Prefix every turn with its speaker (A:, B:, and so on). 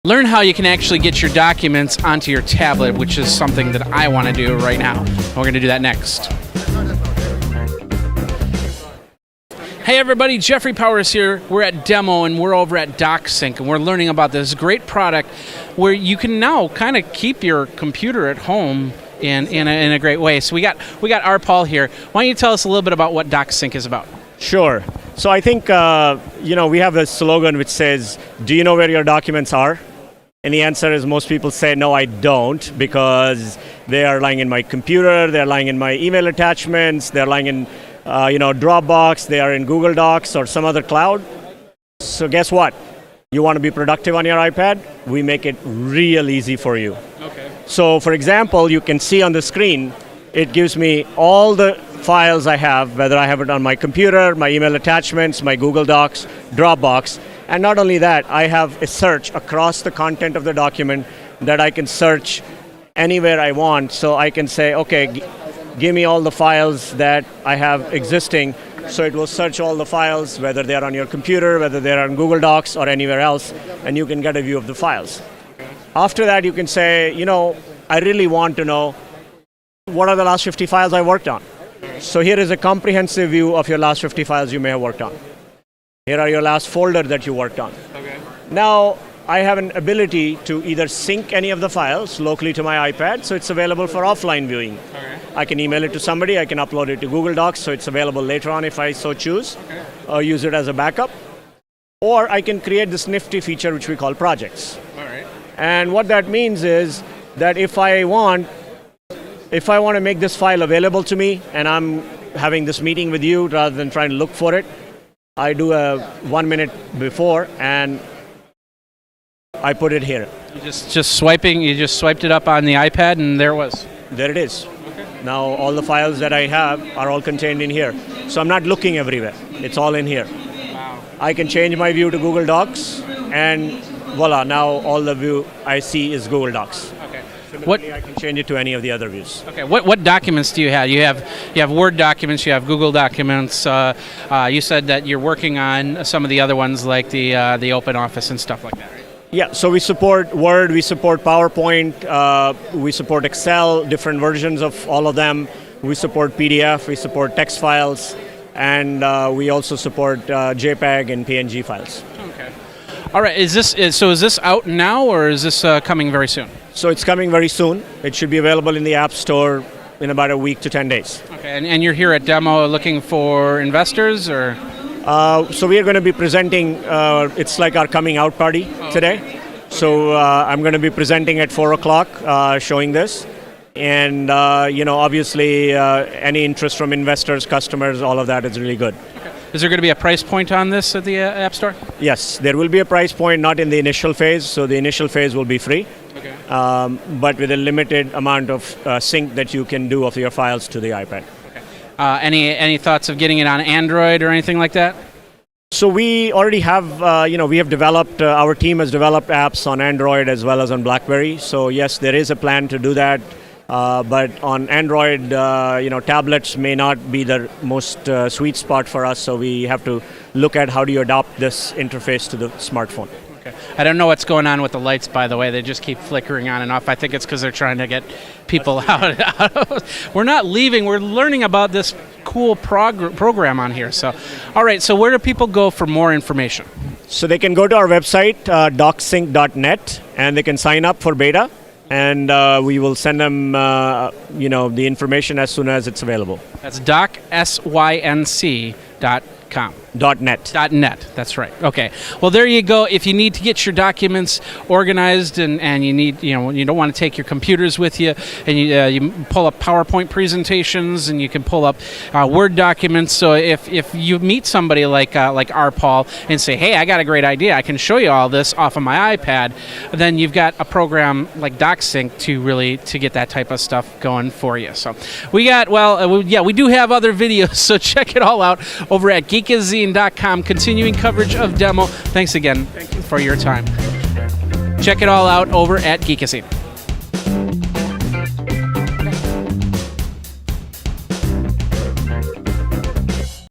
A: Learn how you can actually get your documents onto your tablet, which is something that I want to do right now. We're going to do that next. Hey everybody, Jeffrey Powers here. We're at Demo and we're over at DocSync and we're learning about this great product where you can now kind of keep your computer at home in a great way. So we got Paul here. Why don't you tell us a little bit about what DocSync is about?
B: Sure. So I think, we have a slogan which says, do you know where your documents are? And the answer is most people say, no, I don't, because they are lying in my computer, they're lying in my email attachments, they're lying in Dropbox, they are in Google Docs or some other cloud. So guess what? You want to be productive on your iPad? We make it real easy for you.
A: Okay.
B: So for example, you can see on the screen, it gives me all the files I have, whether I have it on my computer, my email attachments, my Google Docs, Dropbox. And not only that, I have a search across the content of the document that I can search anywhere I want. So I can say, okay, give me all the files that I have existing. So it will search all the files, whether they're on your computer, whether they're on Google Docs or anywhere else, and you can get a view of the files. After that, you can say, I really want to know what are the last 50 files I worked on. So here is a comprehensive view of your last 50 files you may have worked on. Here are your last folder that you worked on.
A: Okay.
B: Now, I have an ability to either sync any of the files locally to my iPad, so it's available for offline viewing.
A: Okay.
B: I can email it to somebody, I can upload it to Google Docs, so it's available later on if I so choose, or use it as a backup. Or I can create this nifty feature which we call projects.
A: All right.
B: And what that means is that if I want to make this file available to me, and I'm having this meeting with you rather than trying to look for it, I do a 1 minute before and I put it here.
A: You just swiped it up on the iPad and there it was.
B: There it is.
A: Okay.
B: Now all the files that I have are all contained in here. So I'm not looking everywhere. It's all in here.
A: Wow.
B: I can change my view to Google Docs and voila, now all the view I see is Google Docs.
A: Okay.
B: Similarly, I can change it to any of the other views.
A: Okay. What documents do you have? You have Word documents. You have Google documents. You said that you're working on some of the other ones like the Open Office and stuff like that, right?
B: Yeah. So we support Word. We support PowerPoint. We support Excel. Different versions of all of them. We support PDF. We support text files, and we also support JPEG and PNG files.
A: Okay. All right. Is this out now or is this coming very soon?
B: So it's coming very soon. It should be available in the App Store in about a week to 10 days.
A: Okay, and you're here at Demo looking for investors, or?
B: So we are going to be presenting, it's like our coming out party today. So I'm going to be presenting at 4 o'clock, showing this. And, obviously any interest from investors, customers, all of that is really good.
A: Okay. Is there going to be a price point on this at the App Store?
B: Yes, there will be a price point, not in the initial phase. So the initial phase will be free.
A: Okay.
B: But with a limited amount of sync that you can do of your files to the iPad.
A: Okay. Any thoughts of getting it on Android or anything like that?
B: So we already have, we have developed, our team has developed apps on Android as well as on BlackBerry. So yes, there is a plan to do that. But on Android, tablets may not be the most sweet spot for us. So we have to look at how do you adopt this interface to the smartphone.
A: Okay. I don't know what's going on with the lights, by the way. They just keep flickering on and off. I think it's because they're trying to get people out. We're not leaving. We're learning about this cool program on here. So, all right. So where do people go for more information?
B: So they can go to our website, DocSync.net, and they can sign up for beta. And we will send them, the information as soon as it's available.
A: That's DocSync.com.
B: .net.
A: .net, that's right. Okay. Well, there you go. If you need to get your documents organized and you need, you don't want to take your computers with you, and you pull up PowerPoint presentations and you can pull up Word documents. So if you meet somebody like our Paul and say, hey, I got a great idea, I can show you all this off of my iPad, then you've got a program like DocSync to get that type of stuff going for you. So we do have other videos, so check it all out over at Geekazine.com, continuing coverage of Demo. Thanks again for your time. Check it all out over at Geekazine.